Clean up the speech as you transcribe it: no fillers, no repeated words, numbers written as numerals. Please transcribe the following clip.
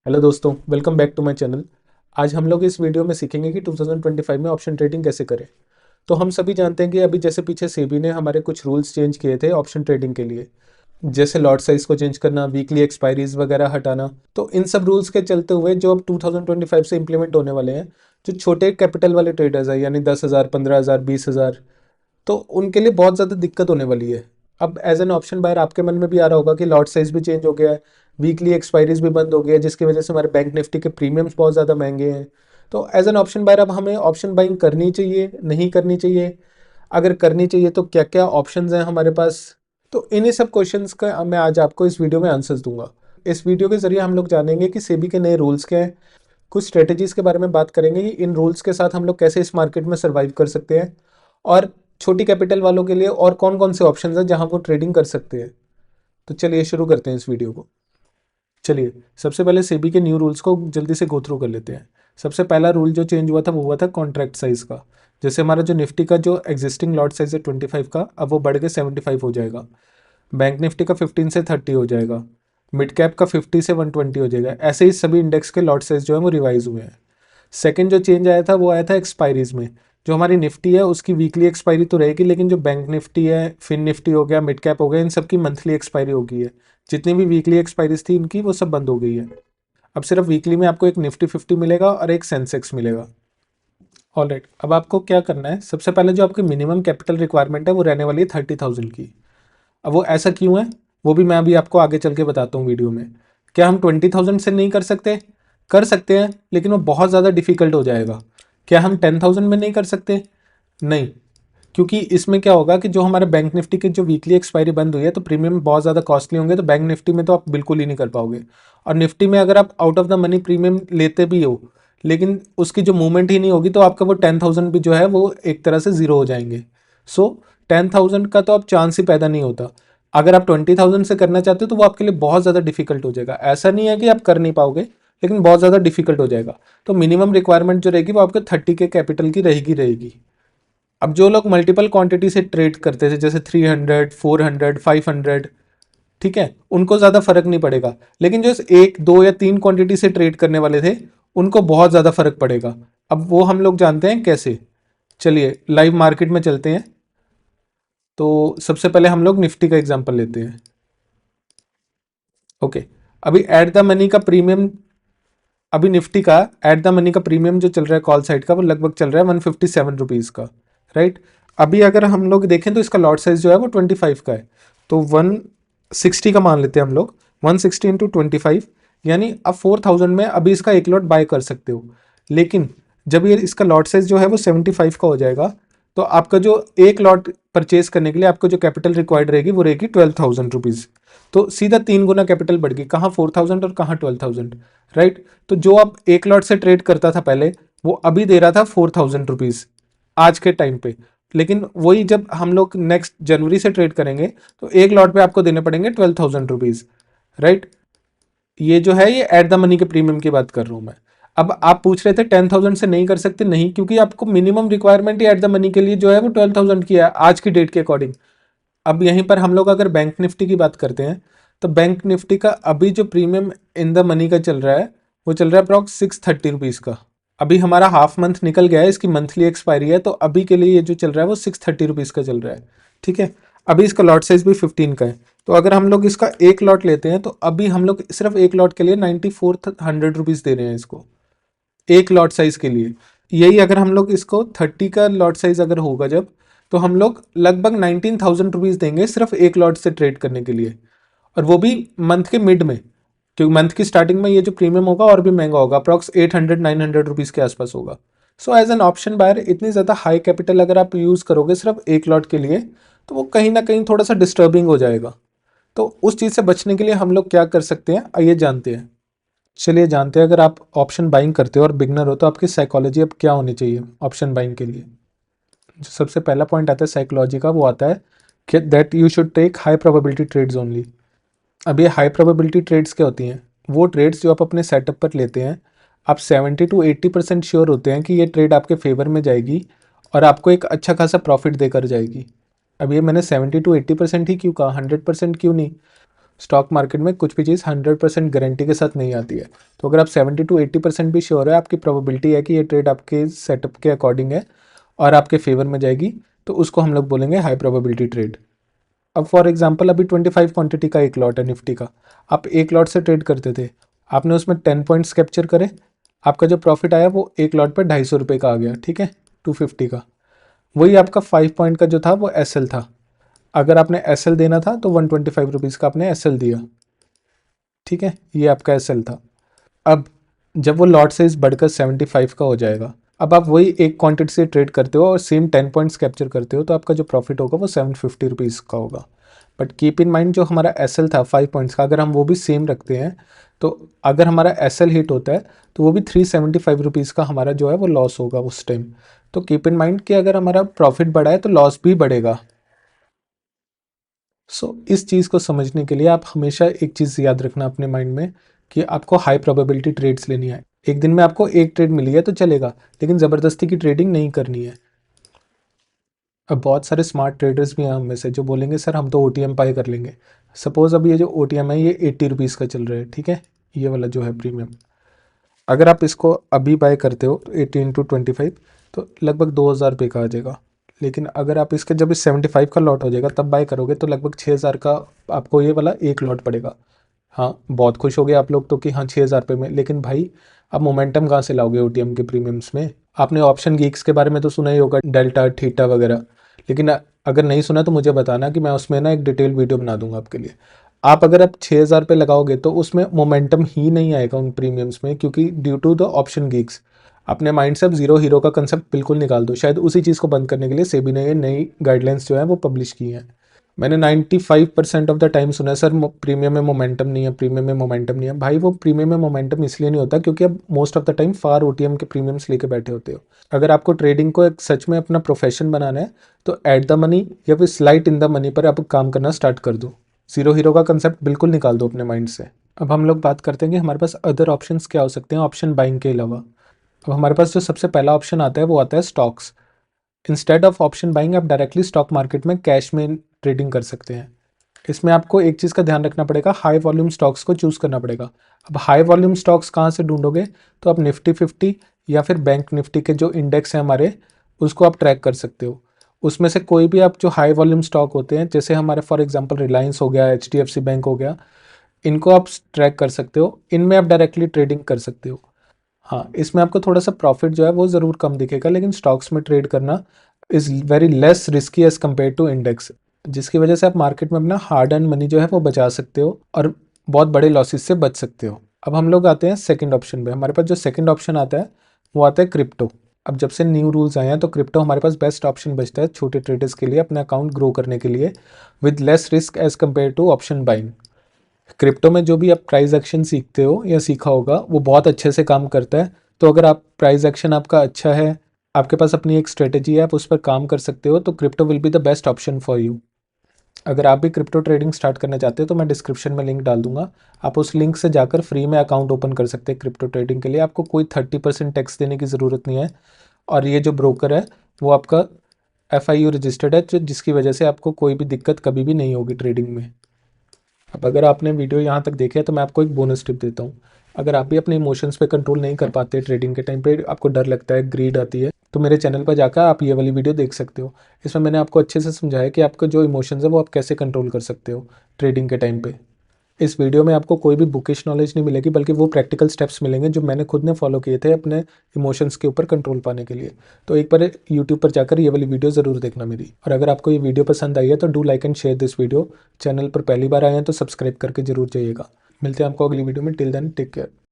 Hello दोस्तों, welcome back to my channel. आज हम लोग इस वीडियो में सीखेंगे कि 2025 में ऑप्शन ट्रेडिंग कैसे करें। तो हम सभी जानते हैं कि अभी जैसे पीछे सेबी ने हमारे कुछ रूल्स चेंज किए थे ऑप्शन ट्रेडिंग के लिए, जैसे लॉट साइज को चेंज करना, वीकली एक्सपायरीज वगैरह हटाना। तो इन सब रूल्स के चलते हुए जो अब 2025 से इंप्लीमेंट होने वाले हैं, जो छोटे कैपिटल वाले ट्रेडर्स हैं यानी 10,000, 15,000, 20,000, तो उनके लिए बहुत ज़्यादा दिक्कत होने वाली है। अब एज एन ऑप्शन बायर आपके मन में भी आ रहा होगा कि लॉट साइज भी चेंज हो गया है, वीकली एक्सपायरीज भी बंद हो गया है, जिसकी वजह से हमारे बैंक निफ्टी के प्रीमियम्स बहुत ज़्यादा महंगे हैं। तो एज एन ऑप्शन बायर अब हमें ऑप्शन बाइंग करनी चाहिए, नहीं करनी चाहिए? अगर करनी चाहिए तो क्या क्या ऑप्शंस हैं हमारे पास? तो इन्हीं सब क्वेश्चंस का मैं आज आपको इस वीडियो में आंसर्स दूंगा। इस वीडियो के जरिए हम लोग जानेंगे कि सेबी के नए रूल्स क्या हैं, कुछ स्ट्रेटेजीज के बारे में बात करेंगे कि इन रूल्स के साथ हम लोग कैसे इस मार्केट में सर्वाइव कर सकते हैं, और छोटी कैपिटल वालों के लिए और कौन कौन से ऑप्शंस हैं जहां वो ट्रेडिंग कर सकते हैं। तो चलिए शुरू करते हैं इस वीडियो को। चलिए सबसे पहले सेबी के न्यू रूल्स को जल्दी से गो थ्रू कर लेते हैं। सबसे पहला रूल जो चेंज हुआ था वो हुआ था कॉन्ट्रैक्ट साइज का। जैसे हमारा जो निफ्टी का जो एग्जिस्टिंग लॉट साइज है 25 का, अब वो बढ़ के 75 हो जाएगा। बैंक निफ्टी का 15 से 30 हो जाएगा। मिड कैप का 50 से 120 हो जाएगा। ऐसे ही सभी इंडेक्स के लॉट साइज जो है वो रिवाइज हुए हैं। सेकंड जो चेंज आया था वो आया था एक्सपायरीज में। जो हमारी निफ्टी है उसकी वीकली एक्सपायरी तो रहेगी, लेकिन जो बैंक निफ्टी है, फिन निफ्टी हो गया, मिड कैप हो गया, इन सब की मंथली एक्सपायरी हो गई है। जितनी भी वीकली एक्सपायरीज थी इनकी वो सब बंद हो गई है। अब सिर्फ वीकली में आपको एक निफ्टी 50 मिलेगा और एक सेंसेक्स मिलेगा। ऑलराइट, अब आपको क्या करना है, सबसे पहले जो आपकी मिनिमम कैपिटल रिक्वायरमेंट है वो रहने वाली है 30,000 की। अब वो ऐसा क्यों है वो भी मैं अभी आपको आगे चल के बताता हूँ वीडियो में। क्या हम 20,000 से नहीं कर सकते? कर सकते हैं, लेकिन वो बहुत ज़्यादा डिफिकल्ट हो जाएगा। क्या हम 10,000 में नहीं कर सकते? नहीं, क्योंकि इसमें क्या होगा कि जो हमारे बैंक निफ्टी की जो वीकली एक्सपायरी बंद हुई है तो प्रीमियम बहुत ज़्यादा कॉस्टली होंगे, तो बैंक निफ्टी में तो आप बिल्कुल ही नहीं कर पाओगे। और निफ्टी में अगर आप out of the money premium लेते भी हो, लेकिन उसकी जो मूवमेंट ही नहीं होगी, तो आपका वो 10,000 भी जो है वो एक तरह से ज़ीरो हो जाएंगे। सो 10,000 का तो अब चांस ही पैदा नहीं होता। अगर आप 20,000 से करना चाहते हो तो वो आपके लिए बहुत ज़्यादा डिफिकल्ट हो जाएगा। ऐसा नहीं है कि आप कर नहीं पाओगे, लेकिन बहुत ज़्यादा डिफिकल्ट हो जाएगा। तो मिनिमम रिक्वायरमेंट जो रहेगी वो आपके 30 के कैपिटल की रहेगी। अब जो लोग मल्टीपल क्वांटिटी से ट्रेड करते थे, जैसे 300, 400, 500, ठीक है, उनको ज़्यादा फर्क नहीं पड़ेगा। लेकिन जो एक, दो या तीन क्वांटिटी से ट्रेड करने वाले थे उनको बहुत ज़्यादा फर्क पड़ेगा। अब वो हम लोग जानते हैं कैसे। चलिए लाइव मार्केट में चलते हैं। तो सबसे पहले हम लोग निफ्टी का एग्जांपल लेते हैं। ओके, अभी एट द मनी का प्रीमियम, अभी निफ्टी का एट द मनी का प्रीमियम जो चल रहा है कॉल साइड का वो लगभग चल रहा है 157 रुपीज़ का। राइट, अभी अगर हम लोग देखें तो इसका लॉट साइज जो है वो 25 का है। तो 160 का मान लेते हैं हम लोग। 160 इंटू 25, यानी अब 4,000 में अभी इसका एक लॉट बाय कर सकते हो। लेकिन जब ये इसका लॉट साइज जो है वो 75 का हो जाएगा, तो आपका जो एक लॉट परचेज करने के लिए आपको जो कैपिटल रिक्वायर्ड रहेगी वो रहेगी 12,000 रुपीज़। तो सीधा 3 गुना कैपिटल बढ़ गई, कहाँ 4,000 और कहाँ 12,000। राइट, तो जो आप एक लॉट से ट्रेड करता था पहले, वो अभी दे रहा था 4,000 रुपीज़ आज के टाइम पे। लेकिन वही जब हम लोग नेक्स्ट जनवरी से ट्रेड करेंगे तो एक लॉट पे आपको देने पड़ेंगे 12,000 रुपीज़। राइट, ये जो है ये एट द मनी के प्रीमियम की बात कर रहा हूं मैं। अब आप पूछ रहे थे 10,000 से नहीं कर सकते, नहीं, क्योंकि आपको minimum requirement he at the money के लिए जो है वो 12,000 की है आज की डेट के अकॉर्डिंग। अब यहीं पर हम लोग अगर बैंक निफ्टी की बात करते हैं, तो बैंक निफ्टी का अभी जो प्रीमियम इन द मनी का चल रहा है वो चल रहा है अप्रॉक्स 630 रुपीज़ का। अभी हमारा हाफ मंथ निकल गया है, इसकी मंथली एक्सपायरी है, तो अभी के लिए ये जो चल रहा है वो 630 रुपीज़ का चल रहा है। ठीक है, अभी इसका लॉट साइज भी 15 का है। तो अगर हम लोग इसका एक लॉट लेते हैं तो अभी हम लोग सिर्फ एक लॉट के लिए 9400 रुपीज़ दे रहे हैं इसको, एक लॉट साइज के लिए। यही अगर हम लोग इसको 30 का लॉट साइज अगर होगा जब, तो हम लोग लगभग 19,000 रुपीज़ देंगे सिर्फ एक लॉट से ट्रेड करने के लिए, और वो भी मंथ के मिड में। क्योंकि मंथ की स्टार्टिंग में ये जो प्रीमियम होगा और भी महंगा होगा, अप्रॉक्स 800-900 रुपीज़ के आसपास होगा। So as an option buyer इतनी ज़्यादा हाई कैपिटल अगर आप यूज़ करोगे सिर्फ एक लॉट के लिए, तो वो कहीं ना कहीं थोड़ा सा डिस्टर्बिंग हो जाएगा। तो उस चीज़ से बचने के लिए हम लोग क्या कर सकते हैं, आइए जानते हैं। चलिए जानते हैं, अगर आप ऑप्शन बाइंग करते हो और बिगनर हो तो आपकी साइकोलॉजी अब क्या होनी चाहिए ऑप्शन बाइंग के लिए। जो सबसे पहला पॉइंट आता है साइकोलॉजी का, वो आता है कि that you should take high probability trades only. अब ये हाई प्रोबेबिलिटी ट्रेड्स क्या होती हैं? वो ट्रेड्स जो आप अपने सेटअप पर लेते हैं, आप 70 to 80% श्योर होते हैं कि ये ट्रेड आपके फेवर में जाएगी और आपको एक अच्छा खासा प्रॉफिट देकर जाएगी। अब ये मैंने 70 to 80% ही क्यों कहा, 100% क्यों नहीं? स्टॉक मार्केट में कुछ भी चीज़ 100% गारंटी के साथ नहीं आती है। तो अगर आप 70 to 80% भी श्योर है, आपकी प्रोबेबिलिटी है कि ये ट्रेड आपके सेटअप के अकॉर्डिंग है और आपके फेवर में जाएगी, तो उसको हम लोग बोलेंगे हाई प्रोबेबिलिटी ट्रेड। अब फॉर एग्जांपल अभी 25 क्वांटिटी का एक लॉट है निफ्टी का, आप एक लॉट से ट्रेड करते थे, आपने उसमें 10 पॉइंट्स कैप्चर करे, आपका जो प्रॉफिट आया वो एक लॉट पे 250 रुपये का आ गया, ठीक है, 250 का। वही आपका 5 पॉइंट का जो था वो एसएल था। अगर आपने एसएल देना था तो 125 रुपीज़ का आपने एसएल दिया, ठीक है, ये आपका एसएल था। अब जब वो लॉट साइज बढ़कर 75 का हो जाएगा, अब आप वही एक क्वांटिटी से ट्रेड करते हो और सेम 10 पॉइंट्स कैप्चर करते हो, तो आपका जो प्रॉफिट होगा वो 750 रुपीज़ का होगा। बट कीप इन माइंड, जो हमारा एसएल था 5 पॉइंट्स का, अगर हम वो भी सेम रखते हैं, तो अगर हमारा एसएल हिट होता है तो वो भी 375 रुपीज़ का हमारा जो है वो लॉस होगा उस टाइम। तो कीप इन माइंड कि अगर हमारा प्रॉफिट बढ़ा है तो लॉस भी बढ़ेगा। इस चीज़ को समझने के लिए आप हमेशा एक चीज़ याद रखना अपने माइंड में कि आपको हाई प्रोबेबिलिटी ट्रेड्स लेनी है। एक दिन में आपको एक ट्रेड मिली है तो चलेगा, लेकिन ज़बरदस्ती की ट्रेडिंग नहीं करनी है। अब बहुत सारे स्मार्ट ट्रेडर्स भी हैं हम में से जो बोलेंगे सर हम तो ओटीएम बाय कर लेंगे। सपोज़ अभी ये जो ओटीएम है ये 80 रुपीज़ का चल रहा है, ठीक है, ये वाला जो है प्रीमियम। अगर आप इसको अभी बाय करते हो 80 into 25, तो लगभग 2,000 रुपये का आ जाएगा। लेकिन अगर आप इसके जब इस 75 का लॉट हो जाएगा तब बाय करोगे तो लगभग 6,000 का आपको ये वाला एक लॉट पड़ेगा। हाँ, बहुत खुश हो गए आप लोग तो कि हाँ 6,000 रुपये में, लेकिन भाई आप मोमेंटम कहाँ से लाओगे ओटीएम के प्रीमियम्स में? आपने ऑप्शन गीक्स के बारे में तो सुना ही होगा, डेल्टा थीटा वगैरह, लेकिन अगर नहीं सुना तो मुझे बताना कि मैं उसमें ना एक डिटेल वीडियो बना दूंगा आपके लिए। अगर आप 6,000 रुपये लगाओगे तो उसमें मोमेंटम ही नहीं आएगा उन प्रीमियम्स में, क्योंकि due to the option greeks. अपने माइंड से अब जीरो हीरो का कंसेप्ट बिल्कुल निकाल दो। शायद उसी चीज़ को बंद करने के लिए सेबी ने ये नई गाइडलाइंस जो है वो पब्लिश की हैं। मैंने 95% ऑफ द टाइम सुना है सर प्रीमियम में मोमेंटम नहीं है, प्रीमियम में मोमेंटम नहीं है। भाई वो प्रीमियम में मोमेंटम इसलिए नहीं होता क्योंकि अब most of the time far OTM के प्रीमियम्स लेके बैठे होते हो। अगर आपको ट्रेडिंग को एक सच में अपना प्रोफेशन बनाना है तो एट द मनी या फिर स्लाइट इन द मनी पर आप काम करना स्टार्ट कर दो। जीरो हीरो का कंसेप्ट बिल्कुल निकाल दो अपने माइंड से। अब हम लोग बात करते हैं कि हमारे पास अदर ऑप्शंस क्या हो सकते हैं ऑप्शन बाइंग के अलावा। अब हमारे पास जो सबसे पहला ऑप्शन आता है वो आता है stocks. Instead of option buying आप डायरेक्टली स्टॉक मार्केट में कैश में ट्रेडिंग कर सकते हैं। इसमें आपको एक चीज़ का ध्यान रखना पड़ेगा, हाई वॉल्यूम स्टॉक्स को चूज़ करना पड़ेगा। अब हाई वॉल्यूम स्टॉक्स कहाँ से ढूंढोगे? तो आप निफ्टी 50 या फिर बैंक निफ्टी के जो इंडेक्स हैं हमारे, उसको आप ट्रैक कर सकते हो। उसमें से कोई भी आप जो हाई वॉल्यूम स्टॉक होते हैं, जैसे हमारे फॉर एग्जांपल रिलायंस हो गया, HDFC बैंक हो गया, इनको आप ट्रैक कर सकते हो। इनमें आप डायरेक्टली ट्रेडिंग कर सकते हो। हाँ, इसमें आपको थोड़ा सा प्रॉफिट जो है वो ज़रूर कम दिखेगा, लेकिन स्टॉक्स में ट्रेड करना is very less risky as compare to index, जिसकी वजह से आप मार्केट में अपना हार्ड अर्न मनी जो है वो बचा सकते हो और बहुत बड़े लॉसेस से बच सकते हो। अब हम लोग आते हैं सेकंड ऑप्शन पे। हमारे पास जो सेकंड ऑप्शन आता है वो आता है क्रिप्टो। अब जब से न्यू रूल्स आए हैं तो क्रिप्टो हमारे पास बेस्ट ऑप्शन बचता है छोटे ट्रेडर्स के लिए अपना अकाउंट ग्रो करने के लिए, with less risk as compare to option buying. Crypto में जो भी आप प्राइस एक्शन सीखते हो या सीखा होगा वो बहुत अच्छे से काम करता है। तो अगर आप प्राइस एक्शन आपका अच्छा है, आपके पास अपनी एक स्ट्रेटेजी है, आप उस पर काम कर सकते हो, तो crypto will be the best option for you. अगर आप भी क्रिप्टो ट्रेडिंग स्टार्ट करना चाहते हो तो मैं डिस्क्रिप्शन में लिंक डाल दूंगा, आप उस लिंक से जाकर फ्री में अकाउंट ओपन कर सकते हैं क्रिप्टो ट्रेडिंग के लिए। आपको कोई 30% टैक्स देने की ज़रूरत नहीं है, और ये जो ब्रोकर है वो आपका FIU रजिस्टर्ड है, जिसकी वजह से आपको कोई भी दिक्कत कभी भी नहीं होगी ट्रेडिंग में। अब अगर आपने वीडियो यहाँ तक देखे तो मैं आपको एक बोनस टिप देता हूँ। अगर आप भी अपने इमोशंस पे कंट्रोल नहीं कर पाते ट्रेडिंग के टाइम पे, आपको डर लगता है, ग्रीड आती है, तो मेरे चैनल पर जाकर आप ये वाली वीडियो देख सकते हो। इसमें मैंने आपको अच्छे से समझाया कि आपका जो इमोशंस है वो आप कैसे कंट्रोल कर सकते हो ट्रेडिंग के टाइम पे। इस वीडियो में आपको कोई भी बुकिश नॉलेज नहीं मिलेगी, बल्कि वो प्रैक्टिकल स्टेप्स मिलेंगे जो मैंने खुद ने फॉलो किए थे अपने इमोशंस के ऊपर कंट्रोल पाने के लिए। तो एक बार यूट्यूब पर जाकर ये वाली वीडियो ज़रूर देखना मेरी। और अगर आपको ये वीडियो पसंद आई है तो do like and share this video. Channel पर पहली बार आए हैं तो सब्सक्राइब करके जरूर जाइएगा। मिलते हैं आपको अगली वीडियो में। Till then take care.